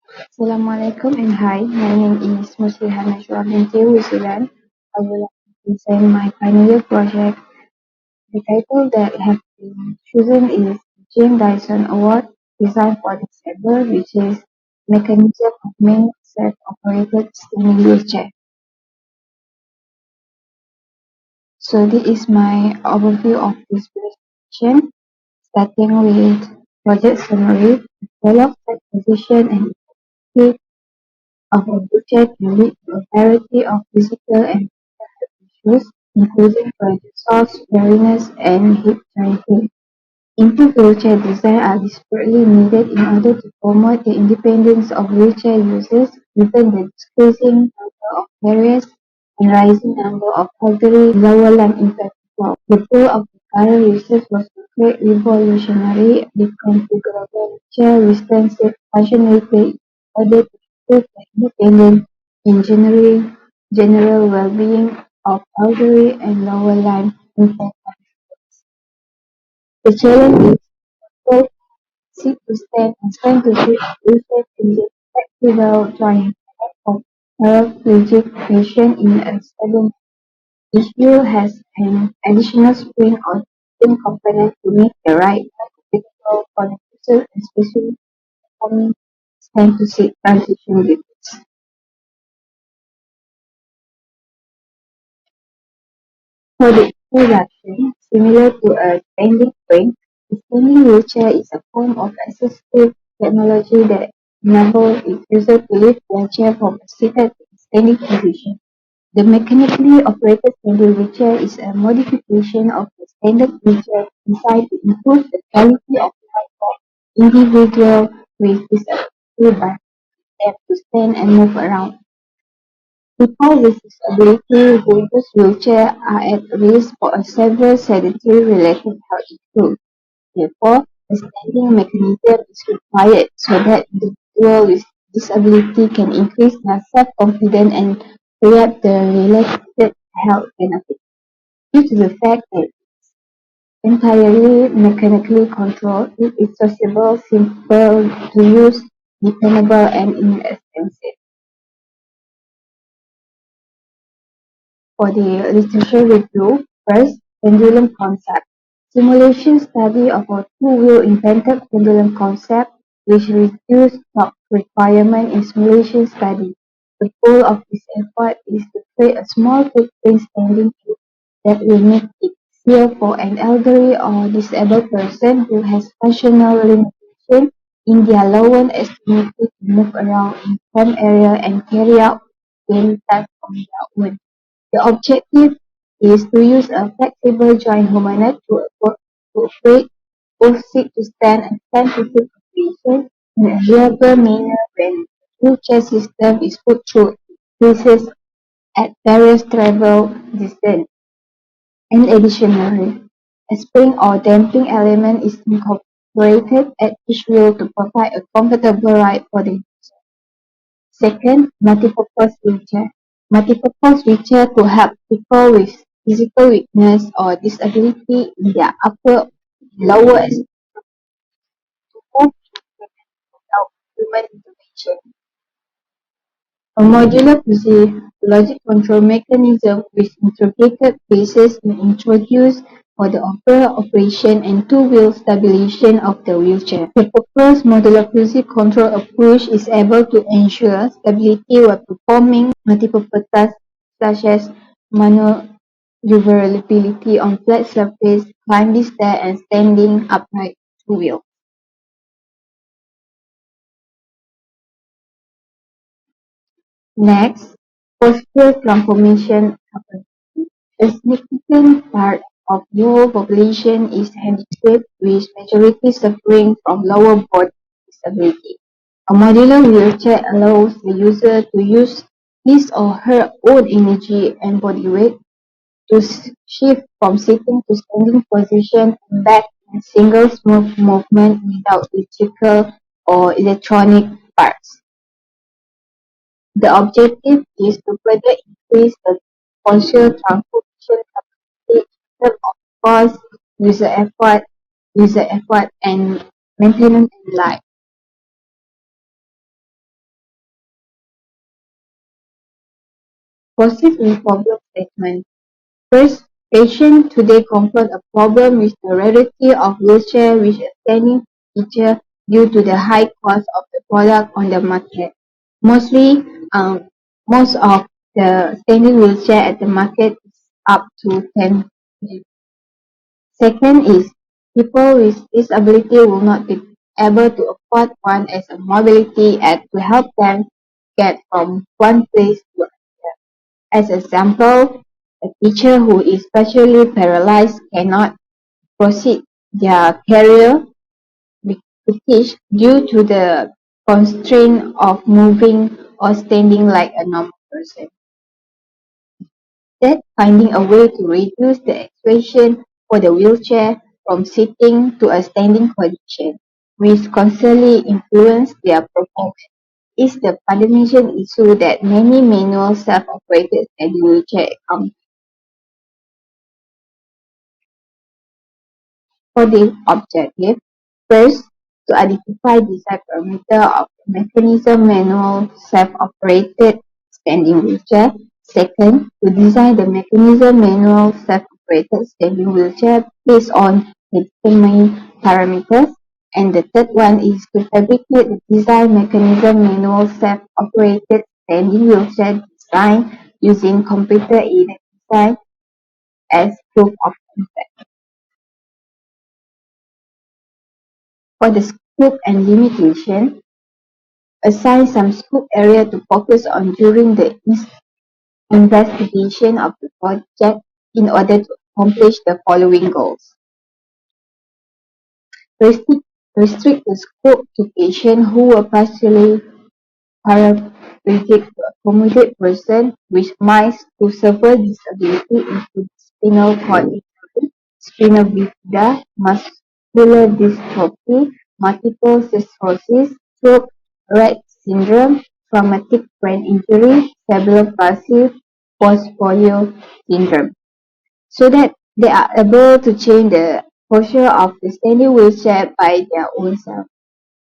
Assalamualaikum and hi, my name is Muslieha Najwa Binti, New Zealand. I would like to present my final year project. The title that has been chosen is Dyson Award, designed for disabled, which is mechanism of main self-operated standing wheelchair. So this is my overview of this presentation, starting with project summary, develop set position and effective of a wheelchair can lead to a variety of physical and issues, including source weariness and hip jointing. Improved wheelchair design are desperately needed in order to promote the independence of wheelchair users, given the decreasing number of carriers and rising number of elderly lower limb impact. The goal of the current research was to create revolutionary, reconfigurable wheelchair responsive functionality in order to improve the independence and general well-being of elderly and lower limb impact. The challenge is both sit to stand and stand to sit users using flexible joint for paraplegic patient in a stable. Each wheel has an additional spring or spring component to make the ride more comfortable for the user, especially performing stand to sit transition limits. For the introduction, similar to a standing frame, the standing wheelchair is a form of assistive technology that enables its user to lift their chair from a seated to a standing position. The mechanically operated standing wheelchair is a modification of the standard wheelchair designed to improve the quality of life for individuals with disability by them to stand and move around. People with disability who use wheelchair are at risk for a several sedentary-related health issues. Therefore, a standing mechanism is required so that individuals with disability can increase their self-confidence and reap the related health benefits. Due to the fact that entirely mechanically controlled, it is sociable, simple to use, dependable, and inexpensive. For the literature review, first, pendulum concept. Simulation study of a two-wheel invented pendulum concept which reduced torque requirement in simulation study. The goal of this effort is to create a small footprint standing tube that will make it easier for an elderly or disabled person who has functional limitation in their lower extremity to move around in cramped area and carry out daily tasks on their own. The objective is to use a flexible joint humanoid to operate both sit-to-stand and stand-to-sit operations in a reliable manner when the wheelchair system is put through phases at various travel distances. And additionally, a spring or damping element is incorporated at each wheel to provide a comfortable ride for the user. Second, multipurpose wheelchair. Multipurpose wheelchair to help people with physical weakness or disability in their upper and lower extremities to move without human intervention. A modular logic control mechanism with integrated phases is introduced for the operation and two-wheel stabilization of the wheelchair. The proposed modular physics control approach is able to ensure stability while performing multiple tasks such as maneuverability on flat surface, climbing stairs, and standing upright two-wheel. Next, postural transformation happens. A significant part of world population is handicapped, with majority suffering from lower body disability. A modular wheelchair allows the user to use his or her own energy and body weight to shift from sitting to standing position and back in single smooth movement without electrical or electronic parts. The objective is to further increase the posture transformation capacity in terms of cost, user effort, and maintenance and life. Proceed with problem statement. First, patients today confront a problem with the rarity of wheelchair with a standing feature due to the high cost of the product on the market. Mostly, most of the standing wheelchair at the market is up to 10. Second is people with disability will not be able to afford one as a mobility aid to help them get from one place to another. As example, a teacher who is partially paralyzed cannot proceed their career to teach due to the constraint of moving or standing like a normal person. That finding a way to reduce the exposure for the wheelchair from sitting to a standing condition, which constantly influence their performance, is the fundamental issue that many manual self-operated standing wheelchair come. For this objective, first, to identify design parameter of the mechanism manual self-operated standing wheelchair. Second, to design the mechanism manual self-operated standing wheelchair based on the determined parameters. And the third one is to fabricate the design mechanism manual self-operated standing wheelchair design using computer-aided design as proof of concept. For the scope and limitation, assign some scope area to focus on during the investigation of the project in order to accomplish the following goals. Restrict, restrict the scope to patients who are partially paraplegic to accommodate persons with mild to severe disability including spinal cord injury, spinal bifida, muscular dystrophy, multiple sclerosis, stroke, Rett syndrome, traumatic brain injury, cerebral palsy, post-polio syndrome, so that they are able to change the posture of the standing wheelchair by their own self.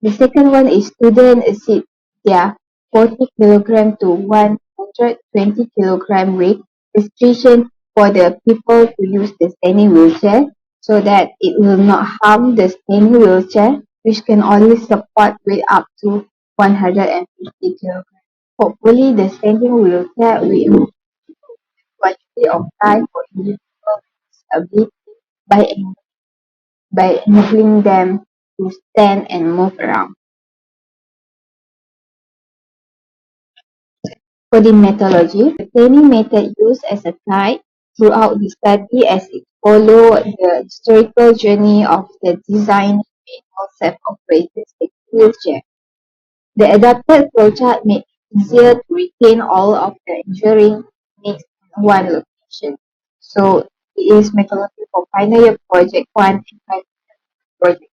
The second one is student exceed their 40 kilogram to 120 kilogram weight restriction for the people to use the standing wheelchair so that it will not harm the standing wheelchair which can only support weight up to 150 kilograms. Hopefully the standing wheelchair will quality of life for individuals with disability by, by enabling them to stand and move around. For the methodology, the training method used as a guide throughout the study as it followed the historical journey of the design manual self-operated wheelchair. The adapted flowchart made it easier to retain all of the engineering needs in one location. So it is methodology for final year project 1 and final year project.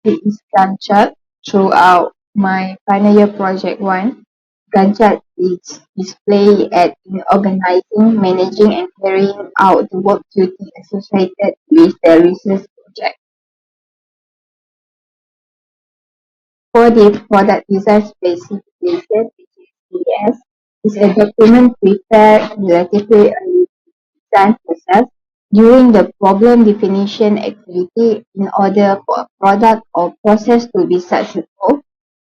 It is Gantt chart throughout my final year project 1. Gantt chart is displayed in organizing, managing and carrying out the work duty associated with the research project. For the product design specification, which is DS, is a document prepared in relatively early design process during the problem definition activity in order for a product or process to be successful.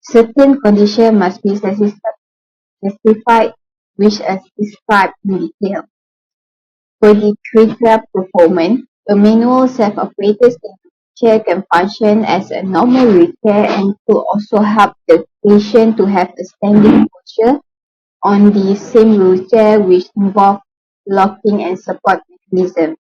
Certain conditions must be specified which is described in detail. For the critical performance, a manual self-operated wheelchair can function as a normal wheelchair and could also help the patient to have a standing posture on the same wheelchair which involve locking and support mechanism.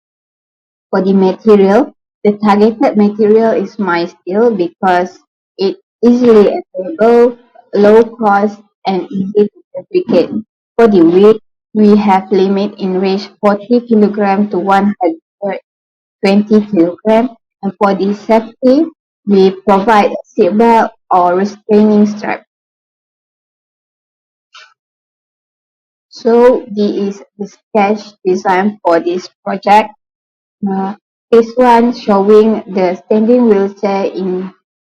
For the material, the targeted material is mild steel because it easily available, low cost, and easy to fabricate. For the weight, we have limit in range 40 kg to 120 kg, and for the safety, we provide a seatbelt or restraining strap. So this is the sketch design for this project. Phase 1 showing the standing wheelchair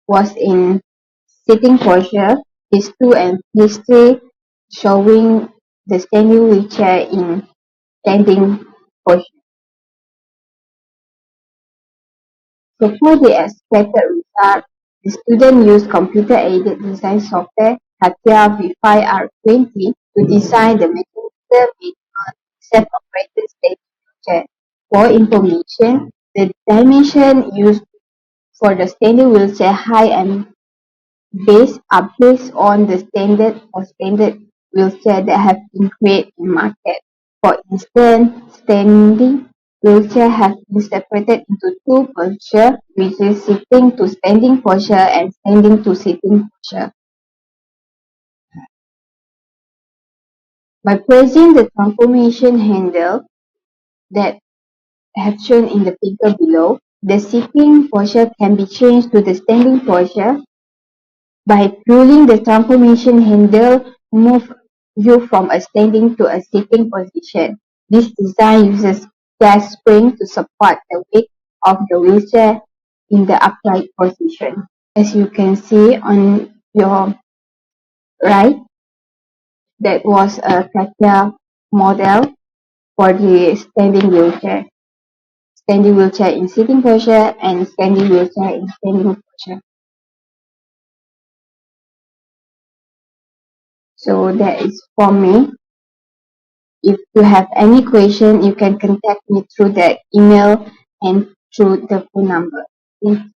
was in sitting posture. Phase 2 and Phase 3 showing the standing wheelchair in standing position. So for the expected result, the student used computer-aided design software CATIA V5R20 to design the mechanical manual self-operated standing wheelchair. For information, the dimension used for the standing wheelchair height and base are based on the standard wheelchair that have been created in market. For instance, standing wheelchair have been separated into two posture, which is sitting to standing posture and standing to sitting posture. By pressing the transformation handle that have shown in the figure below, the sitting posture can be changed to the standing posture. By pulling the transformation handle, move you from a standing to a sitting position. This design uses gas spring to support the weight of the wheelchair in the upright position. As you can see on your right, that was a Katia model for the standing wheelchair. Standing wheelchair in sitting posture and standing wheelchair in standing posture. So that is for me. If you have any question, you can contact me through the email and through the phone number. Thank you.